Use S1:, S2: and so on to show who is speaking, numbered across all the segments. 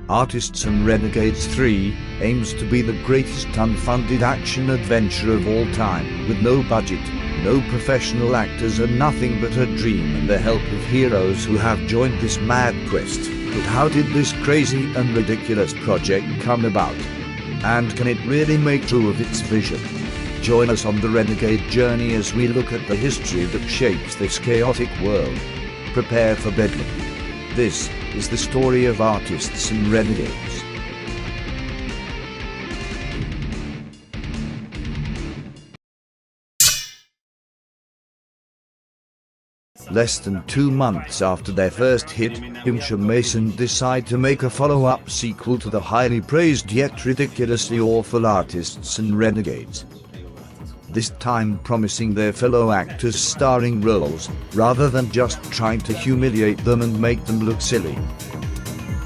S1: Artists and Renegades 3 aims to be the greatest unfunded action adventure of all time, with no budget, no professional actors and nothing but a dream and the help of heroes who have joined this mad quest. But how did this crazy and ridiculous project come about? And can it really make true of its vision? Join us on the Renegade journey as we look at the history that shapes this chaotic world. Prepare for bedlam. This is the story of artists and renegades. Less than 2 months after their first hit, Imsh and Mason decide to make a follow-up sequel to the highly praised yet ridiculously awful Artists and Renegades. This time promising their fellow actors starring roles, rather than just trying to humiliate them and make them look silly.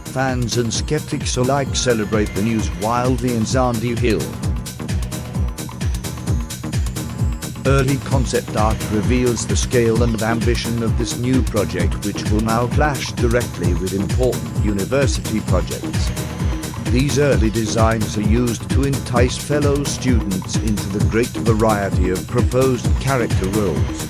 S1: Fans and skeptics alike celebrate the news wildly in Sandy Hill. Early concept art reveals the scale and ambition of this new project, which will now clash directly with important university projects. These early designs are used to entice fellow students into the great variety of proposed character roles.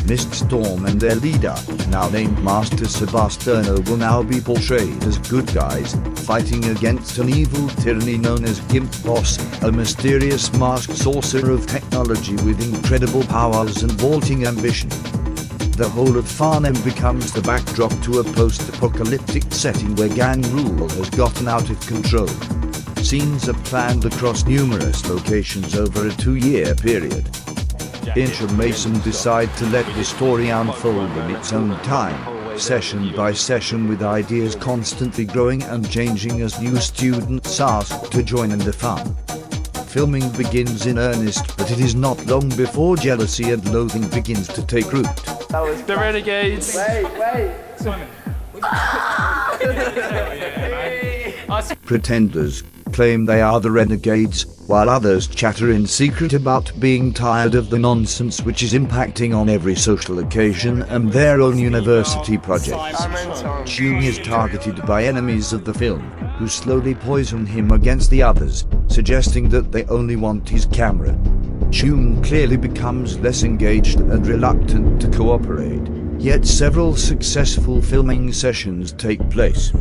S1: Miststorm and their leader, now named Master Sebastiano, will now be portrayed as good guys, fighting against an evil tyranny known as Gimp Boss, a mysterious masked sorcerer of technology with incredible powers and vaulting ambition. The whole of Farnham becomes the backdrop to a post-apocalyptic setting where gang rule has gotten out of control. Scenes are planned across numerous locations over a 2-year period. Inch and Mason decide to let the story unfold in its own time, session by session, with ideas constantly growing and changing as new students ask to join in the fun. Filming begins in earnest, but it is not long before jealousy and loathing begins to take root.
S2: The Renegades!
S1: Pretenders claim they are the Renegades, while others chatter in secret about being tired of the nonsense which is impacting on every social occasion and their own university projects. Chung is targeted by enemies of the film, who slowly poison him against the others, suggesting that they only want his camera. Chung clearly becomes less engaged and reluctant to cooperate, yet several successful filming sessions take place,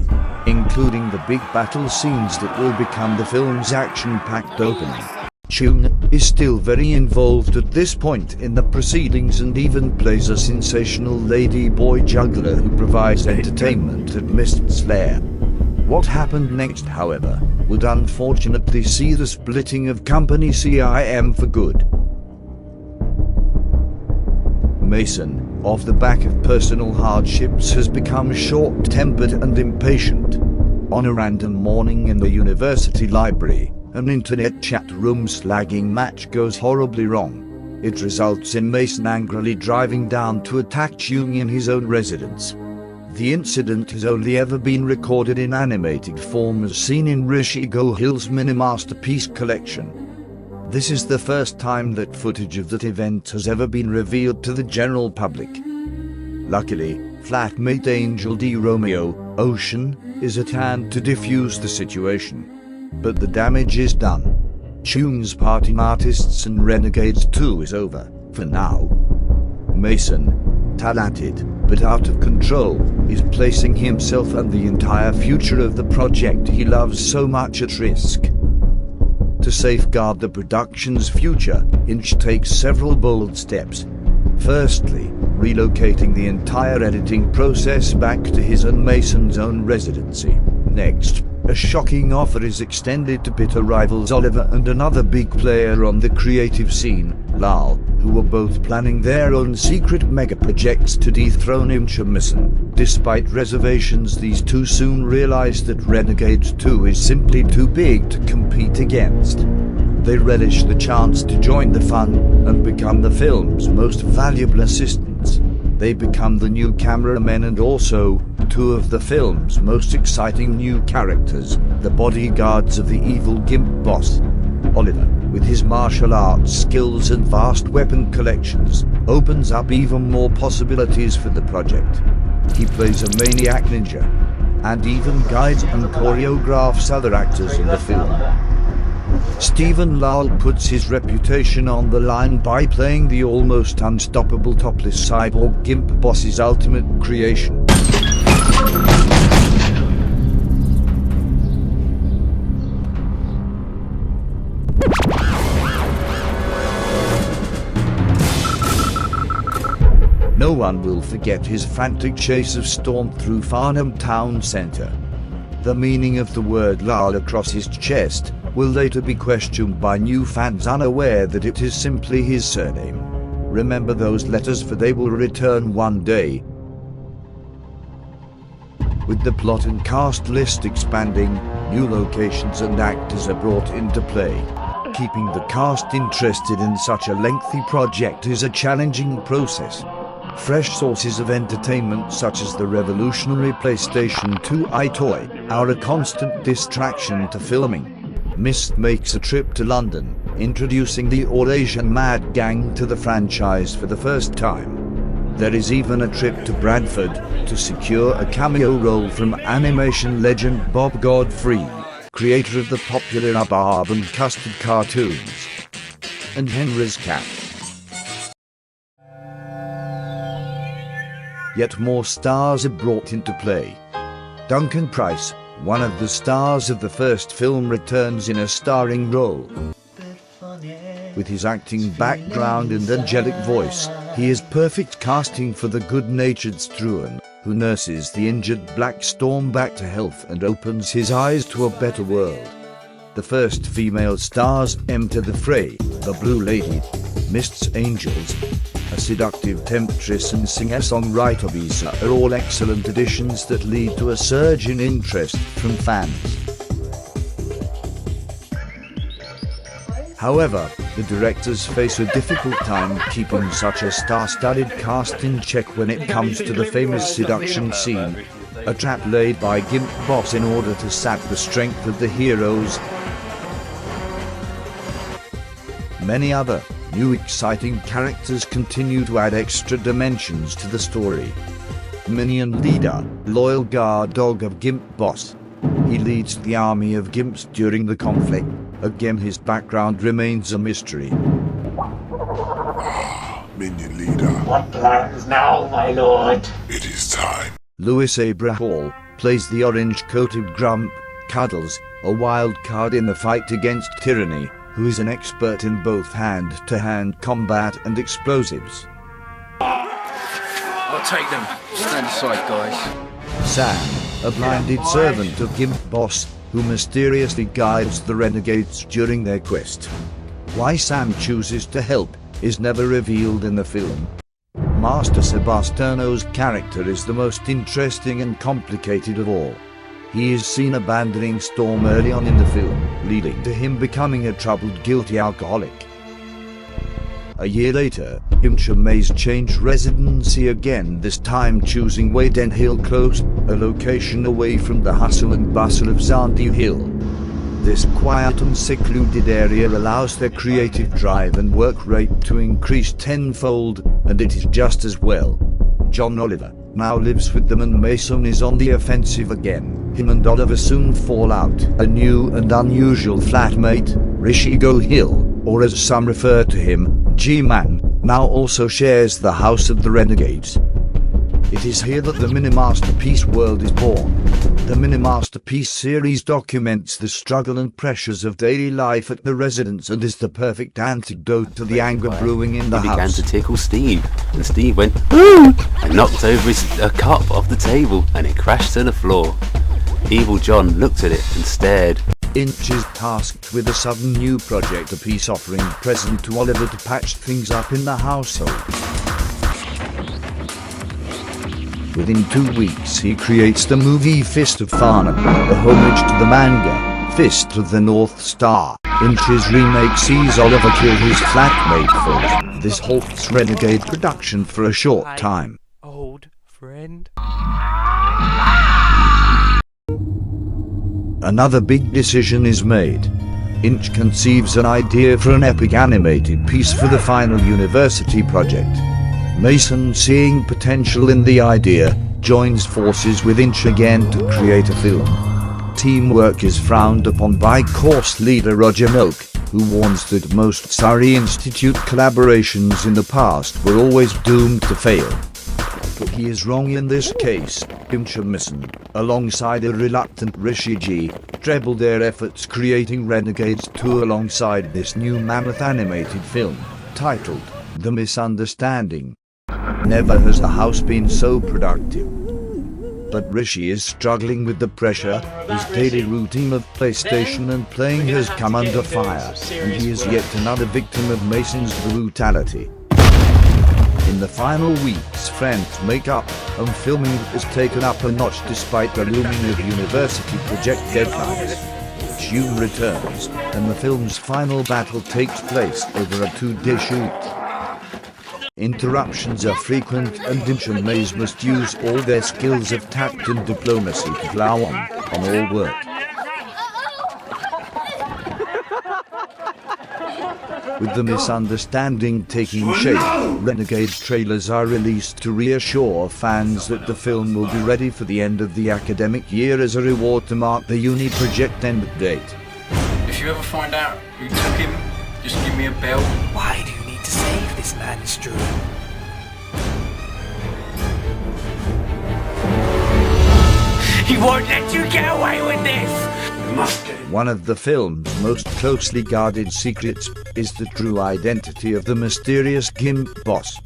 S1: including the big battle scenes that will become the film's action-packed opening. Chung is still very involved at this point in the proceedings and even plays a sensational lady boy juggler who provides entertainment at Mist's lair. What happened next, however, would unfortunately see the splitting of Company CIM for good. Mason, off the back of personal hardships, has become short-tempered and impatient. On a random morning in the university library, an internet chat room slagging match goes horribly wrong. It results in Mason angrily driving down to attack Chung in his own residence. The incident has only ever been recorded in animated form as seen in Rishi Gohil's mini-masterpiece collection. This is the first time that footage of that event has ever been revealed to the general public. Luckily, flatmate Angel D. Romeo, Ocean, is at hand to defuse the situation. But the damage is done. Chung's part in Artists and Renegades 2 is over, for now. Mason, talented, but out of control, is placing himself and the entire future of the project he loves so much at risk. To safeguard the production's future, Inch takes several bold steps. Firstly, relocating the entire editing process back to his and Mason's own residency. Next, a shocking offer is extended to bitter rivals Oliver and another big player on the creative scene, Lal, who were both planning their own secret mega-projects to dethrone Inch and Mason. Despite reservations, these two soon realize that Renegades 2 is simply too big to compete against. They relish the chance to join the fun and become the film's most valuable assistants. They become the new cameramen and also two of the film's most exciting new characters, the bodyguards of the evil Gimp Boss. Oliver, with his martial arts skills and vast weapon collections, opens up even more possibilities for the project. He plays a maniac ninja, and even guides and choreographs other actors in the film. Stephen Lowell puts his reputation on the line by playing the almost unstoppable topless cyborg Gimp Boss's ultimate creation. No one will forget his frantic chase of Storm through Farnham Town Centre. The meaning of the word Lowell across his chest will later be questioned by new fans unaware that it is simply his surname. Remember those letters, for they will return one day. With the plot and cast list expanding, new locations and actors are brought into play. Keeping the cast interested in such a lengthy project is a challenging process. Fresh sources of entertainment such as the revolutionary PlayStation 2 iToy are a constant distraction to filming. Myst makes a trip to London, introducing the All-Asian Mad Gang to the franchise for the first time. There is even a trip to Bradford to secure a cameo role from animation legend Bob Godfrey, creator of the popular Rhubarb and Custard cartoons, and Henry's Cat. Yet more stars are brought into play. Duncan Pryce, one of the stars of the first film, returns in a starring role. With his acting background and angelic voice, he is perfect casting for the good-natured Struan, who nurses the injured Black Storm back to health and opens his eyes to a better world. The first female stars enter the fray: the Blue Lady, Myst's Angels, a seductive temptress and singer-songwriter Visa are all excellent additions that lead to a surge in interest from fans. However, the directors face a difficult time keeping such a star-studded cast in check when it comes to the famous seduction scene, a trap laid by Gimp Boss in order to sap the strength of the heroes. Many other new exciting characters continue to add extra dimensions to the story. Minion leader, loyal guard dog of Gimp Boss. He leads the army of Gimps during the conflict. Again, his background remains a mystery.
S3: Minion leader.
S4: What plans now, my lord?
S3: It is time.
S1: Louis Abrahall plays the orange-coated Grump, Cuddles, a wild card in the fight against tyranny, who is an expert in both hand-to-hand combat and explosives.
S5: I'll take them. Stand aside, guys.
S1: Sam, a blinded servant of Gimp Boss, who mysteriously guides the Renegades during their quest. Why Sam chooses to help is never revealed in the film. Master Sebastiano's character is the most interesting and complicated of all. He is seen abandoning Storm early on in the film, leading to him becoming a troubled, guilty alcoholic. A year later, Imcha Mays changed residency again, this time choosing Wayden Hill Close, a location away from the hustle and bustle of Zandi Hill. This quiet and secluded area allows their creative drive and work rate to increase tenfold, and it is just as well. John Oliver now lives with them, and Mason is on the offensive again. Him and Oliver soon fall out. A new and unusual flatmate, Rishigo Hill, or as some refer to him, G-Man, now also shares the House of the Renegades. It is here that the Mini-Masterpiece world is born. The Mini-Masterpiece series documents the struggle and pressures of daily life at the residence and is the perfect antidote to the anger brewing in the
S6: He
S1: house.
S6: began to tickle Steve, and Steve went "Ooh!" and knocked over a cup off the table, and it crashed to the floor. Evil John looked at it and stared.
S1: Inch is tasked with a sudden new project, a peace offering present to Oliver to patch things up in the household. Within 2 weeks he creates the movie Fist of Farnham, a homage to the manga Fist of the North Star. Inch's remake sees Oliver kill his flatmate first. This halts Renegade production for a short time.
S2: Old friend.
S1: Another big decision is made. Inch conceives an idea for an epic animated piece for the final university project. Mason, seeing potential in the idea, joins forces with Inch again to create a film. Teamwork is frowned upon by course leader Roger Milk, who warns that most Surrey Institute collaborations in the past were always doomed to fail. But he is wrong in this case. Inch and Mason, alongside a reluctant Rishi G, treble their efforts creating Renegades 2 alongside this new mammoth animated film, titled The Misunderstanding. Never has a house been so productive. But Rishi is struggling with the pressure. His daily routine of PlayStation and playing has come under fire, and he is yet another victim of Mason's brutality. In the final weeks, friends make up, and filming is taken up a notch despite the looming of university project deadlines. June returns, and the film's final battle takes place over a 2-day shoot. Interruptions are frequent, and Inch and Maze must use all their skills of tact and diplomacy to plow on all work. With the misunderstanding taking shape, Renegades trailers are released to reassure fans that the film will be ready for the end of the academic year as a reward to mark the uni project end date.
S5: If you ever find out who took him, just give me a bell.
S2: Why do you need to save this man, Struan? He won't let you get away with this!
S1: One of the film's most closely guarded secrets is the true identity of the mysterious Gimp boss.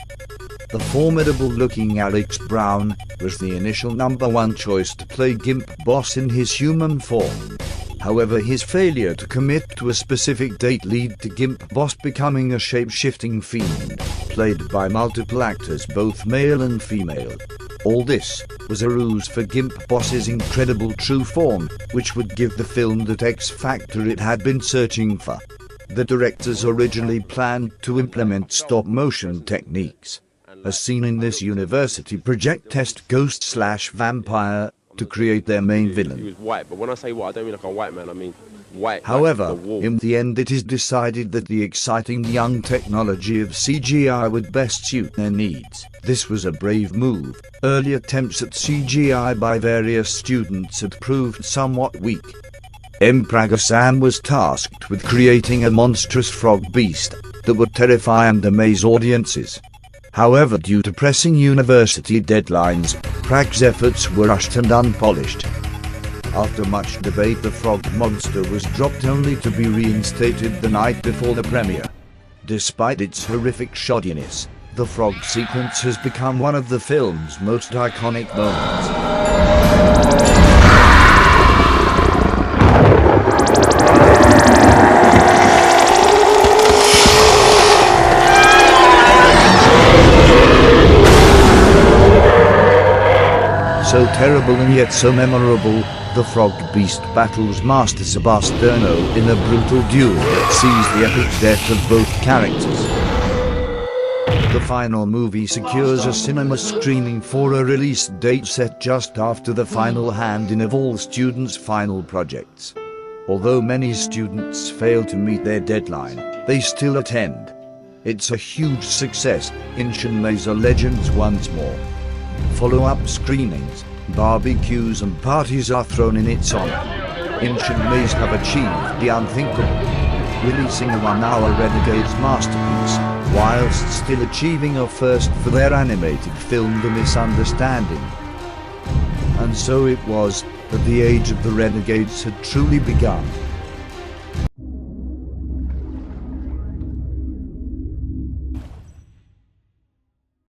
S1: The formidable-looking Alex Brown was the initial #1 choice to play Gimp boss in his human form. However, his failure to commit to a specific date led to Gimp boss becoming a shape-shifting fiend, played by multiple actors both male and female. All this was a ruse for Gimp boss's incredible true form, which would give the film that X factor it had been searching for. The directors originally planned to implement stop-motion techniques, as seen in this university project, test ghost/vampire to create their main villain.
S7: He was white, but when I say white, I don't mean like a white man, I mean white.
S1: However,
S7: like the wall.
S1: in the end it is decided that the exciting young technology of CGI would best suit their needs. This was a brave move. Early attempts at CGI by various students had proved somewhat weak. M. Praga Sam was tasked with creating a monstrous frog beast that would terrify and amaze audiences. However, due to pressing university deadlines, Prag's efforts were rushed and unpolished. After much debate, the frog monster was dropped only to be reinstated the night before the premiere. Despite its horrific shoddiness, the frog sequence has become one of the film's most iconic moments. So terrible and yet so memorable, the frog beast battles Master Sebastiano in a brutal duel that sees the epic death of both characters. The final movie secures a cinema screening for a release date set just after the final hand-in of all students' final projects. Although many students fail to meet their deadline, they still attend. It's a huge success. Inch and Maze are legends once more. Follow-up screenings, barbecues and parties are thrown in its honor. Inch and Maze have achieved the unthinkable, releasing a 1-hour Renegades masterpiece, whilst still achieving a first for their animated film The Misunderstanding. And so it was that the age of the Renegades had truly begun.